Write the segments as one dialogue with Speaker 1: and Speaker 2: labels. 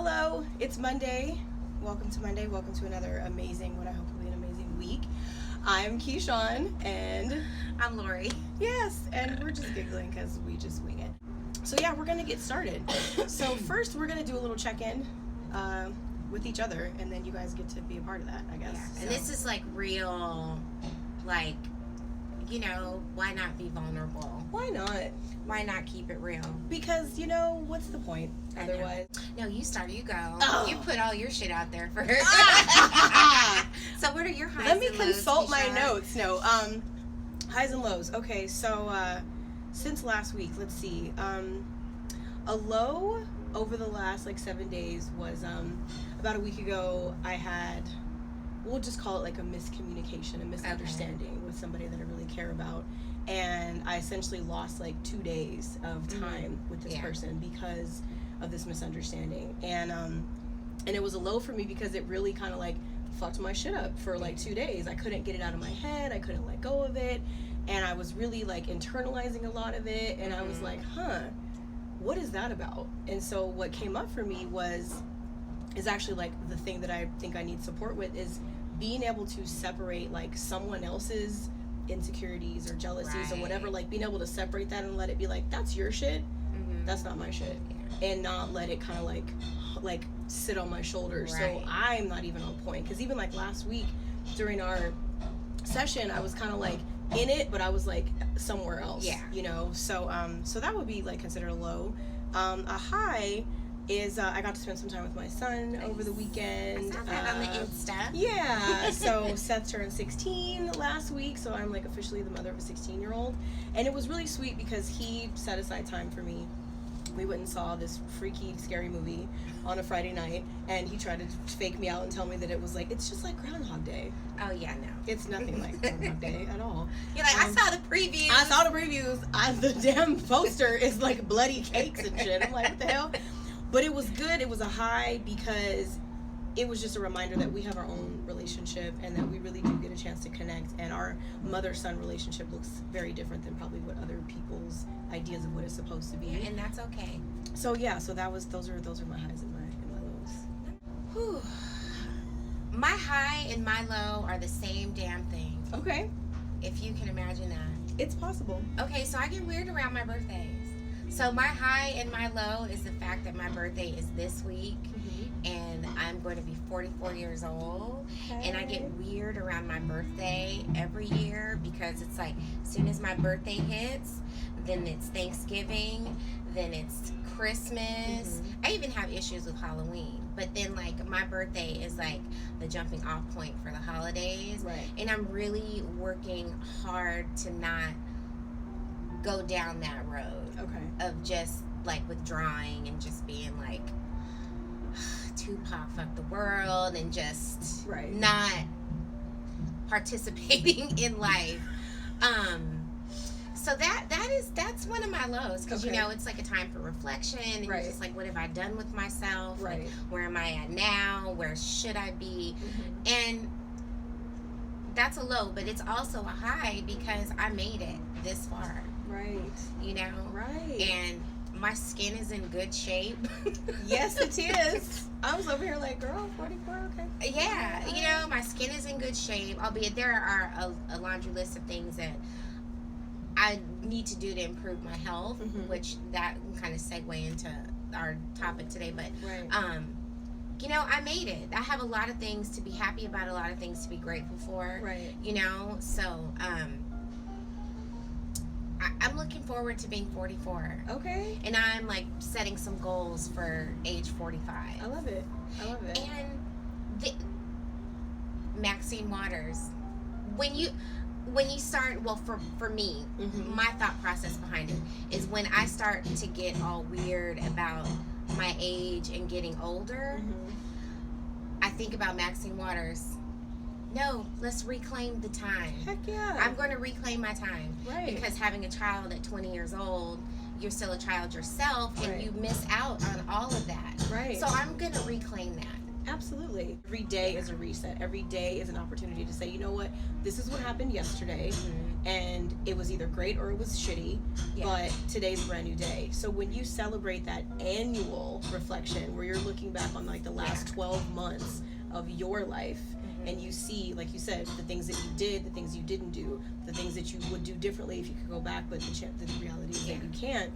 Speaker 1: Hello, it's Monday. Welcome to Monday. Welcome to another amazing, what I hope will be an amazing week. I'm Keisean, and
Speaker 2: I'm Lori.
Speaker 1: Yes, and we're just giggling because we just wing it. So yeah, we're gonna get started. So first, we're gonna do a little check-in with each other, and then you guys get to be a part of that, I guess.
Speaker 2: Yeah. And this is like real, like, you know, why not be vulnerable?
Speaker 1: Why not?
Speaker 2: Why not keep it real?
Speaker 1: Because, you know, what's the point otherwise?
Speaker 2: No, you start, you go.
Speaker 1: Oh.
Speaker 2: You put all your shit out there first. So what are your highs
Speaker 1: Let me
Speaker 2: and lows,
Speaker 1: consult my
Speaker 2: Keisha?
Speaker 1: notes. No, highs and lows. Okay, so since last week, let's see. A low over the last like 7 days was about a week ago. I had, we'll just call it like a miscommunication, a misunderstanding with somebody that I really care about, and I essentially lost like 2 days of time with this person because of this misunderstanding, and it was a low for me because it really kind of like fucked my shit up for like 2 days. I couldn't get it out of my head. I couldn't let go of it, and I was really like internalizing a lot of it, and I was like, what is that about? And so what came up for me is actually like the thing that I think I need support with is being able to separate like someone else's insecurities or jealousies or whatever, like being able to separate that and let it be like, that's your shit, that's not my shit, and not let it kind of like sit on my shoulders. So I'm not even on point, because even like last week during our session, I was kind of like in it, but I was like somewhere else, you know. So so that would be like considered a low. A high is I got to spend some time with my son over the weekend.
Speaker 2: I saw that on the Insta.
Speaker 1: Yeah, so Seth turned 16 last week, so I'm like officially the mother of a 16-year-old, and it was really sweet because he set aside time for me. We went and saw this freaky, scary movie on a Friday night, and he tried to fake me out and tell me that it was like, it's just like Groundhog Day.
Speaker 2: Oh, yeah, no.
Speaker 1: It's nothing like Groundhog Day at all.
Speaker 2: You're like, I saw the previews.
Speaker 1: I saw the previews. The damn poster is like bloody cakes and shit. I'm like, what the hell? But it was good. It was a high because it was just a reminder that we have our own relationship and that we really do get a chance to connect. And our mother-son relationship looks very different than probably what other people's ideas of what it's supposed to be.
Speaker 2: Yeah, and that's okay.
Speaker 1: So yeah, so that was those are my highs and my lows.
Speaker 2: Whew. My high and my low are the same damn thing.
Speaker 1: Okay.
Speaker 2: If you can imagine that.
Speaker 1: It's possible.
Speaker 2: Okay, so I get weird around my birthdays. So my high and my low is the fact that my birthday is this week, and I'm going to be 44 years old, and I get weird around my birthday every year because it's like as soon as my birthday hits, then it's Thanksgiving, then it's Christmas. I even have issues with Halloween, but then like my birthday is like the jumping off point for the holidays, and I'm really working hard to not go down that road of just like withdrawing and just being like Tupac fuck the world and just not participating in life. So that's one of my lows, because you know, it's like a time for reflection, and you're just like, what have I done with myself? Like, where am I at now? Where should I be? And that's a low, but it's also a high because I made it this far. You know? And my skin is in good shape.
Speaker 1: Yes, it is. I was over here like, girl, 44, okay.
Speaker 2: Yeah, you know, my skin is in good shape, albeit there are a laundry list of things that I need to do to improve my health, which that can kind of segue into our topic today. But, you know, I made it. I have a lot of things to be happy about, a lot of things to be grateful for. You know, so, I'm looking forward to being 44. And I'm like setting some goals for age 45.
Speaker 1: I love it.
Speaker 2: And Maxine Waters, when you start, well, for me, my thought process behind it is when I start to get all weird about my age and getting older, I think about Maxine Waters. No, let's reclaim the time.
Speaker 1: Heck yeah.
Speaker 2: I'm going to reclaim my time. Because having a child at 20 years old, you're still a child yourself, and you miss out on all of that. So I'm going to reclaim that.
Speaker 1: Absolutely. Every day is a reset. Every day is an opportunity to say, you know what, this is what happened yesterday, and it was either great or it was shitty, but today's a brand new day. So when you celebrate that annual reflection where you're looking back on like the last 12 months of your life, and you see, like you said, the things that you did, the things you didn't do, the things that you would do differently if you could go back, but the reality is that you can't.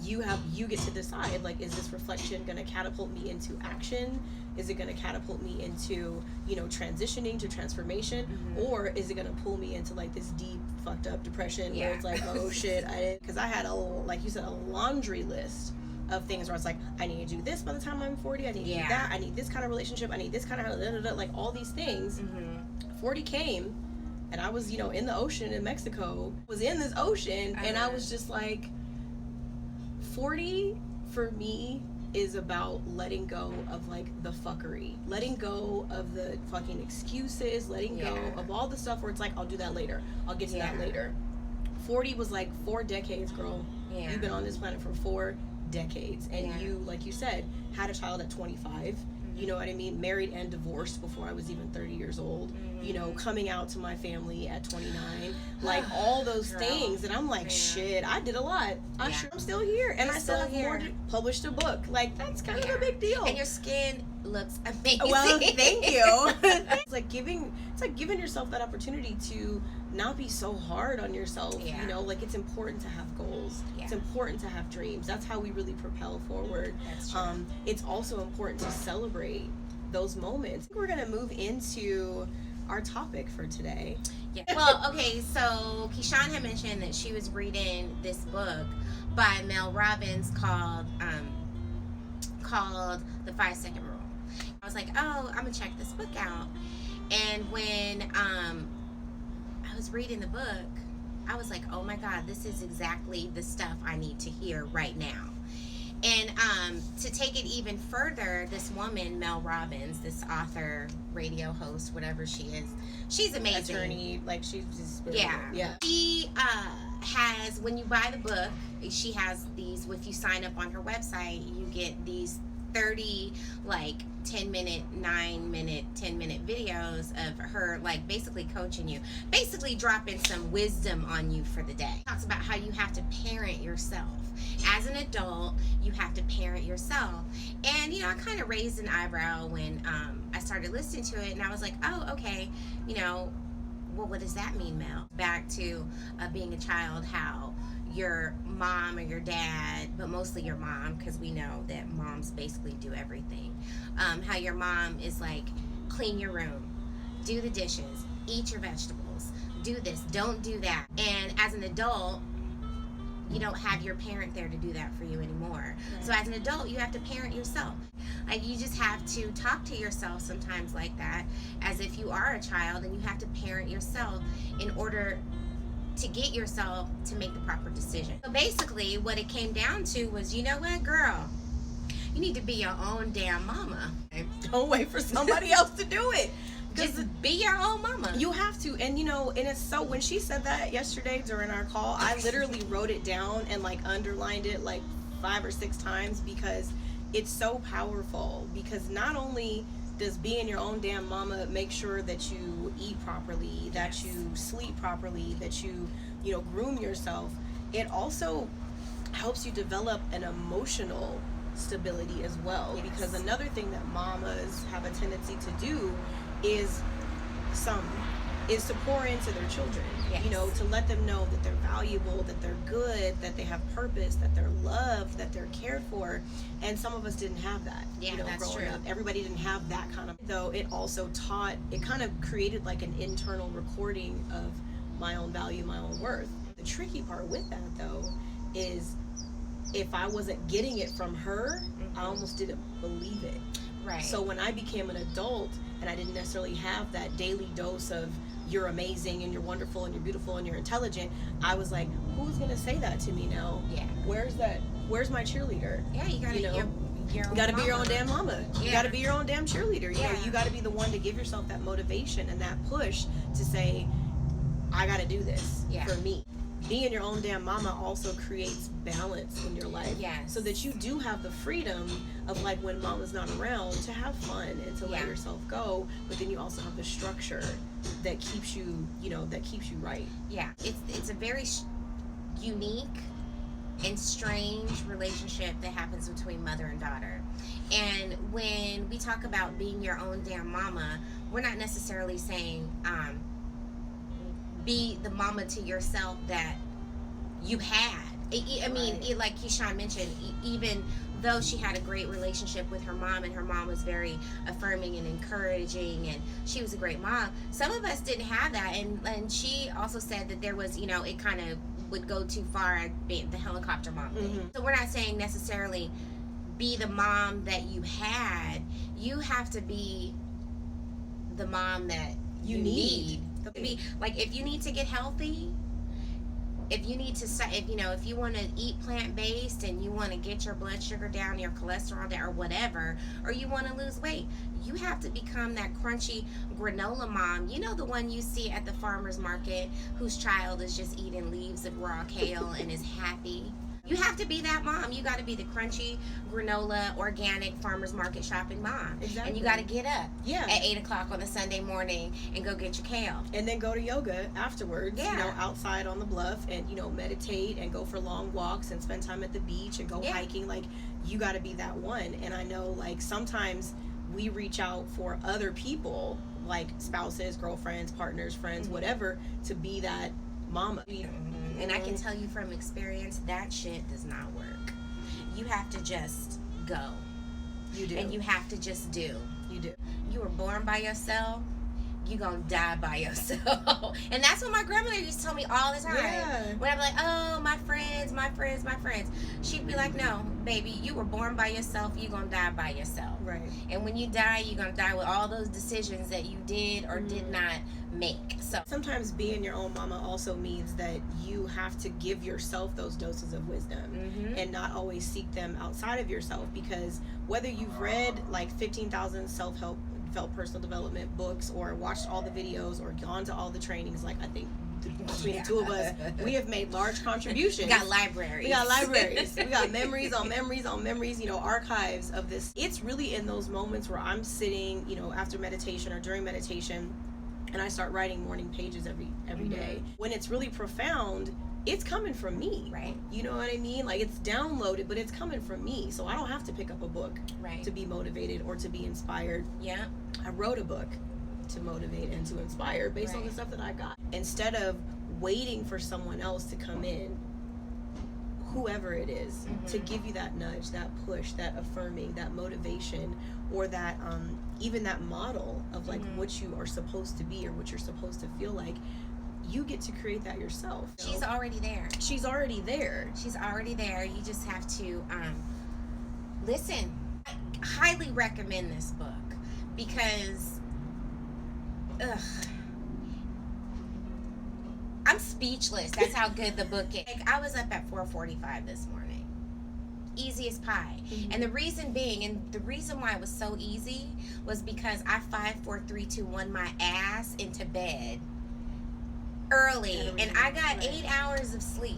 Speaker 1: You get to decide, like, is this reflection going to catapult me into action? Is it going to catapult me into, transitioning to transformation? Or is it going to pull me into like this deep fucked up depression where it's like, oh shit, because I had like you said, a laundry list of things where it's like, I need to do this by the time I'm 40, I need to do that, I need this kind of relationship, I need this kind of like all these things. 40 came, and I was, in the ocean in Mexico, was in this ocean, and I was just like, 40 for me is about letting go of like the fuckery, letting go of the fucking excuses, letting go of all the stuff where it's like, I'll do that later, I'll get to that later. 40 was like 4 decades, girl. You've been on this planet for 4 decades, and you, like you said, had a child at 25. You know what I mean? Married and divorced before I was even 30 years old. Coming out to my family at 29. Like all those things. And I'm like, shit, I did a lot. I'm sure I'm still here. And I still have more to published a book. Like, that's kind of a big deal.
Speaker 2: And your skin looks amazing.
Speaker 1: Well, thank you. It's like giving yourself that opportunity to not be so hard on yourself. Like, it's important to have goals. It's important to have dreams. That's how we really propel forward.
Speaker 2: That's true.
Speaker 1: It's also important to celebrate those moments. We're gonna move into our topic for today.
Speaker 2: Well, okay, so Keisean had mentioned that she was reading this book by Mel Robbins called The 5-Second Rule. I was like, oh, I'm gonna check this book out. And when I was reading the book, I was like, oh my God, this is exactly the stuff I need to hear right now. And to take it even further, this woman, Mel Robbins, this author, radio host, whatever she is, she's amazing.
Speaker 1: Attorney, like she's just
Speaker 2: She has, when you buy the book, she has these, if you sign up on her website, you get these 30 like 10-minute, 9-minute, 10-minute videos of her like basically coaching you, basically dropping some wisdom on you for the day. Talks about how you have to parent yourself. As an adult, you have to parent yourself. And I kind of raised an eyebrow when I started listening to it, and I was like, oh, okay, well, what does that mean, Mel? Back to being a child, how your mom or your dad, but mostly your mom, because we know that moms basically do everything, how your mom is like, clean your room, do the dishes, eat your vegetables, do this, don't do that. And as an adult, you don't have your parent there to do that for you anymore. Right. So as an adult, you have to parent yourself. Like, you just have to talk to yourself sometimes like that, as if you are a child, and you have to parent yourself in order to get yourself to make the proper decision. So basically, what it came down to was, you know what, girl? You need to be your own damn mama.
Speaker 1: Don't wait for somebody else to do it.
Speaker 2: Just be your own mama.
Speaker 1: You have to. And and it's so, when she said that yesterday during our call, I literally wrote it down and like underlined it like 5 or 6 times, because it's so powerful. Because not only does being your own damn mama make sure that you eat properly, that you sleep properly, that you groom yourself, it also helps you develop an emotional stability as well. Because another thing that mamas have a tendency to do is to pour into their children, to let them know that they're valuable, that they're good, that they have purpose, that they're loved, that they're cared for. And some of us didn't have that.
Speaker 2: That's
Speaker 1: growing
Speaker 2: true.
Speaker 1: up. Everybody didn't have that kind of, though it also it kind of created like an internal recording of my own value, my own worth. The tricky part with that, though, is if I wasn't getting it from her, I almost didn't believe it.
Speaker 2: Right.
Speaker 1: So when I became an adult and I didn't necessarily have that daily dose of you're amazing and you're wonderful and you're beautiful and you're intelligent, I was like, who's gonna say that to me now?
Speaker 2: Yeah.
Speaker 1: Where's my cheerleader?
Speaker 2: Yeah, you gotta
Speaker 1: you gotta be your own damn mama.
Speaker 2: Yeah.
Speaker 1: You gotta be your own damn cheerleader. You gotta be the one to give yourself that motivation and that push to say, I gotta do this for me. being your own damn mama also creates balance in your life.
Speaker 2: Yes.
Speaker 1: So that you do have the freedom of, like, when mama's not around, to have fun and to let yourself go, but then you also have the structure that keeps you, that keeps you right.
Speaker 2: Yeah. It's a very unique and strange relationship that happens between mother and daughter. And when we talk about being your own damn mama, we're not necessarily saying be the mama to yourself that you had. Like Keisean mentioned, even though she had a great relationship with her mom, and her mom was very affirming and encouraging, and she was a great mom, some of us didn't have that. And she also said that there was, it kind of would go too far at being the helicopter mom thing.
Speaker 1: Mm-hmm.
Speaker 2: So we're not saying necessarily be the mom that you had. You have to be the mom that you need to be. Like, if you need to get healthy, if you need to, if you want to eat plant-based and you want to get your blood sugar down, your cholesterol down, or whatever, or you want to lose weight, you have to become that crunchy granola mom. The one you see at the farmer's market whose child is just eating leaves of raw kale and is happy. You have to be that mom. You got to be the crunchy granola organic farmer's market shopping mom.
Speaker 1: Exactly.
Speaker 2: And you got to get up at 8 o'clock on a Sunday morning and go get your kale.
Speaker 1: And then go to yoga afterwards,
Speaker 2: Yeah.
Speaker 1: Outside on the bluff, and, meditate and go for long walks and spend time at the beach and go hiking. Like, you got to be that one. And I know, like, sometimes we reach out for other people, like spouses, girlfriends, partners, friends, whatever, to be that mama.
Speaker 2: And I can tell you from experience, that shit does not work. You have to just go.
Speaker 1: You do.
Speaker 2: And you have to just do.
Speaker 1: You do.
Speaker 2: You were born by yourself. You gonna die by yourself. And that's what my grandmother used to tell me all the time.
Speaker 1: Yeah.
Speaker 2: When I'd be like, oh, my friends. She'd be like, no, baby, you were born by yourself. You gonna die by yourself.
Speaker 1: Right.
Speaker 2: And when you die, you're gonna die with all those decisions that you did or did not make. So
Speaker 1: sometimes being your own mama also means that you have to give yourself those doses of wisdom and not always seek them outside of yourself, because whether you've read like 15,000 self-help personal development books, or watched all the videos, or gone to all the trainings, like, I think between the two of us, we have made large contributions.
Speaker 2: We got libraries.
Speaker 1: We got memories on memories on memories, archives of this. It's really in those moments where I'm sitting, after meditation or during meditation, and I start writing morning pages every day. When it's really profound, it's coming from me.
Speaker 2: Right.
Speaker 1: You know what I mean? Like, it's downloaded, but it's coming from me. So I don't have to pick up a book to be motivated or to be inspired.
Speaker 2: Yeah.
Speaker 1: I wrote a book to motivate and to inspire based on the stuff that I got. Instead of waiting for someone else to come in, whoever it is, to give you that nudge, that push, that affirming, that motivation, or that even that model of like what you are supposed to be or what you're supposed to feel like, you get to create that yourself.
Speaker 2: She's already there.
Speaker 1: She's already there.
Speaker 2: She's already there. You just have to listen. I highly recommend this book because I'm speechless. That's how good the book is. Like, I was up at 4:45 this morning. Easy as pie. And the reason being, and the reason why it was so easy, was because I 5, 4, 3, 2, 1 my ass into bed early, and I got 8 hours of sleep.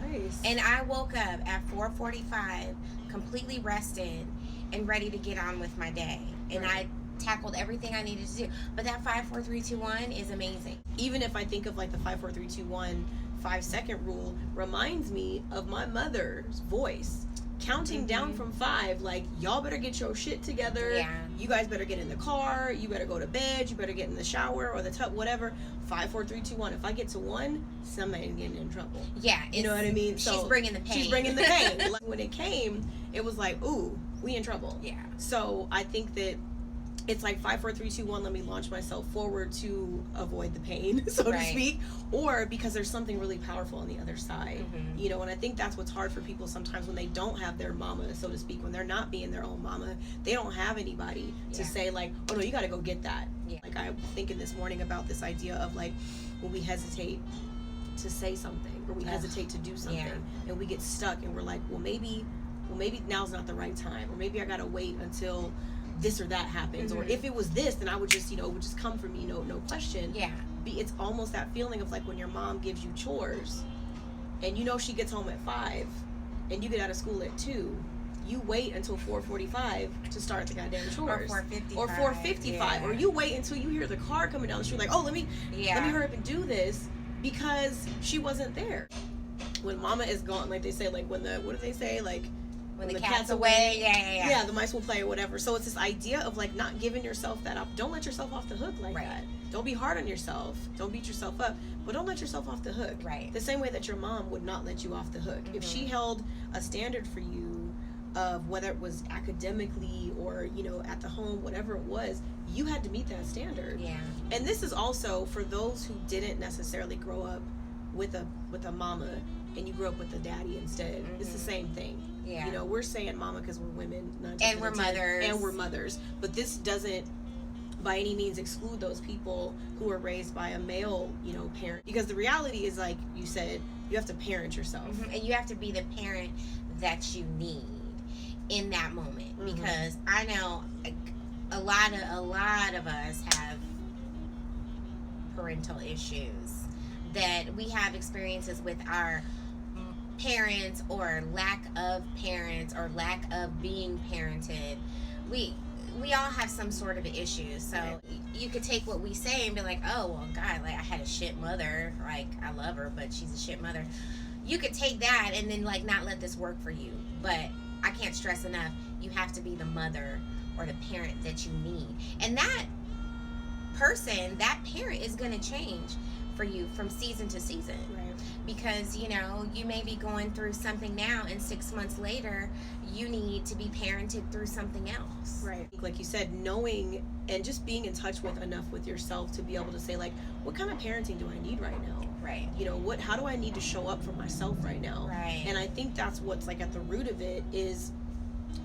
Speaker 1: Nice.
Speaker 2: And I woke up at 4:45 completely rested and ready to get on with my day. And I tackled everything I needed to do. But that 5, 4, 3, 2, 1 is amazing.
Speaker 1: Even if I think of like the 5, 4, 3, 2, 1 5-second rule, reminds me of my mother's voice counting down from 5, like, y'all better get your shit together.
Speaker 2: Yeah.
Speaker 1: You guys better get in the car. You better go to bed. You better get in the shower or the tub, whatever. 5, 4, 3, 2, 1. If I get to 1, somebody's getting in trouble.
Speaker 2: Yeah.
Speaker 1: You know what I mean?
Speaker 2: She's bringing the pain.
Speaker 1: She's bringing the pain. Like, when it came, it was like, ooh, we in trouble.
Speaker 2: Yeah.
Speaker 1: So I think that it's like 5, 4, 3, 2, 1. Let me launch myself forward to avoid the pain, so to speak, or because there's something really powerful on the other side. And I think that's what's hard for people sometimes when they don't have their mama, so to speak, when they're not being their own mama. They don't have anybody to say like, oh no, you got to go get that. Like, I was thinking this morning about this idea of like when we hesitate to say something, or we hesitate to do something, and we get stuck, and we're like, well maybe now's not the right time, or maybe I gotta wait until this or that happens, or if it was this, then I would just, it would just come from me, no question. It's almost that feeling of like when your mom gives you chores, and you know she gets home at 5 and you get out of school at 2, you wait until 4:45 to start the goddamn chores.
Speaker 2: Or 4:55.
Speaker 1: Yeah. Or you wait until you hear the car coming down the street, like, oh, let me hurry up and do this, because she wasn't there. When mama is gone, like they say, like when the, what do they say, like
Speaker 2: when the cat's away,
Speaker 1: yeah, the mice will play or whatever. So it's this idea of like not giving yourself that up. Don't let yourself off the hook like that. Don't be hard on yourself. Don't beat yourself up, but don't let yourself off the hook.
Speaker 2: Right.
Speaker 1: The same way that your mom would not let you off the hook. If she held a standard for you of whether it was academically or, you know, at the home, whatever it was, you had to meet that standard.
Speaker 2: Yeah.
Speaker 1: And this is also for those who didn't necessarily grow up with a mama and you grew up with a daddy instead. It's the same thing.
Speaker 2: Yeah.
Speaker 1: You know, we're saying mama because we're women,
Speaker 2: and we're mothers.
Speaker 1: And we're mothers. But this doesn't by any means exclude those people who are raised by a male, you know, parent. Because the reality is, like you said, you have to parent yourself.
Speaker 2: And you have to be the parent that you need in that moment. Because I know a lot of us have parental issues, that we have experiences with our parents or lack of parents or lack of being parented. We all have some sort of issue. So you could take what we say and be like, oh, well, God, like I had a shit mother. Like, I love her, but she's a shit mother. You could take that and then like not let this work for you. But I can't stress enough, you have to be the mother or the parent that you need. And that person, that parent is going to change for you from season to season.
Speaker 1: Right.
Speaker 2: Because, you know, you may be going through something now and 6 months later you need to be parented through something else.
Speaker 1: Right. Like you said, knowing and just being in touch with enough with yourself to be able to say, like, what kind of parenting do I need right now?
Speaker 2: Right.
Speaker 1: You know, how do I need to show up for myself right now?
Speaker 2: Right.
Speaker 1: And I think that's what's like at the root of it is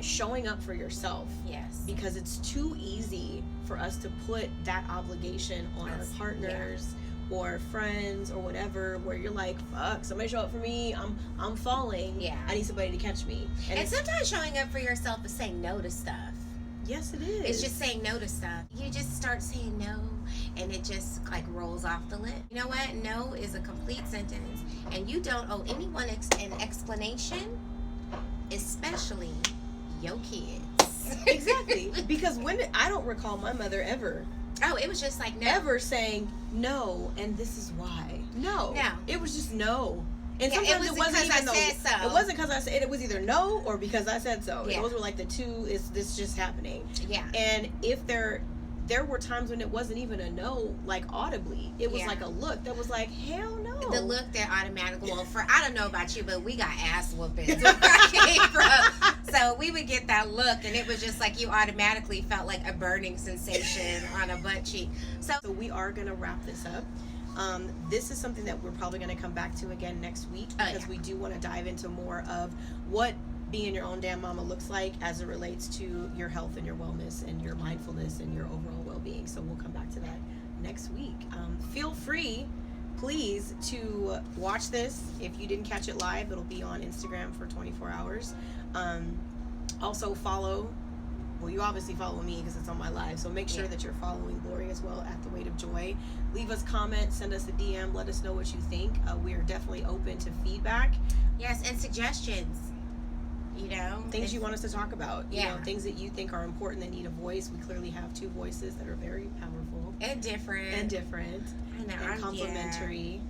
Speaker 1: showing up for yourself.
Speaker 2: Yes.
Speaker 1: Because it's too easy for us to put that obligation on our partners or friends or whatever, where you're like, fuck, somebody show up for me, I'm falling.
Speaker 2: Yeah.
Speaker 1: I need somebody to catch me.
Speaker 2: And sometimes showing up for yourself is saying no to stuff.
Speaker 1: Yes, it is.
Speaker 2: It's just saying no to stuff. You just start saying no, and it just like rolls off the lip. You know what? No is a complete sentence, and you don't owe anyone an explanation, especially your kids.
Speaker 1: Exactly. Because I don't recall my mother ever.
Speaker 2: Oh, it was just like no.
Speaker 1: Ever saying no, and this is why. No.
Speaker 2: No.
Speaker 1: It was just no. And
Speaker 2: Yeah,
Speaker 1: sometimes
Speaker 2: it
Speaker 1: it
Speaker 2: wasn't
Speaker 1: wasn't even
Speaker 2: because I said so.
Speaker 1: It wasn't because I said it was either no or because I said so.
Speaker 2: Yeah.
Speaker 1: Those were like the two, is this just happening?
Speaker 2: Yeah.
Speaker 1: And if there were times when it wasn't even a no, like audibly. It was like a look that was like, hell no.
Speaker 2: The look that automatically, well, I don't know about you, but we got ass whoopings where I came from. So we would get that look, and it was just like you automatically felt like a burning sensation on a butt cheek. So
Speaker 1: we are going to wrap this up. This is something that we're probably going to come back to again next week, because we do want to dive into more of what being your own damn mama looks like as it relates to your health and your wellness and your mindfulness and your overall well-being. So we'll come back to that next week. Feel free, please, to watch this. If you didn't catch it live, it'll be on Instagram for 24 hours. Also follow, well, you obviously follow me because it's on my live, so make sure that you're following Lori as well at The Weight of Joy. Leave us comments, send us a DM, let us know what you think. We are definitely open to feedback.
Speaker 2: Yes, and suggestions. You know,
Speaker 1: things you want us to talk about. You know, things that you think are important that need a voice. We clearly have two voices that are very powerful
Speaker 2: and different.
Speaker 1: I know, and complementary.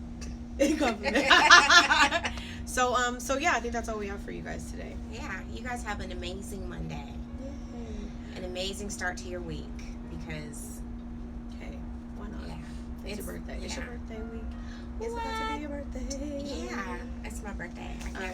Speaker 1: So yeah, I think that's all we have for you guys today.
Speaker 2: Yeah, you guys have an amazing Monday. Yay. An amazing start to your week, because
Speaker 1: hey, why not?
Speaker 2: Yeah,
Speaker 1: it's your birthday.
Speaker 2: Yeah.
Speaker 1: It's your birthday week. It's about to be your birthday.
Speaker 2: Yeah, it's my birthday. I can't wait.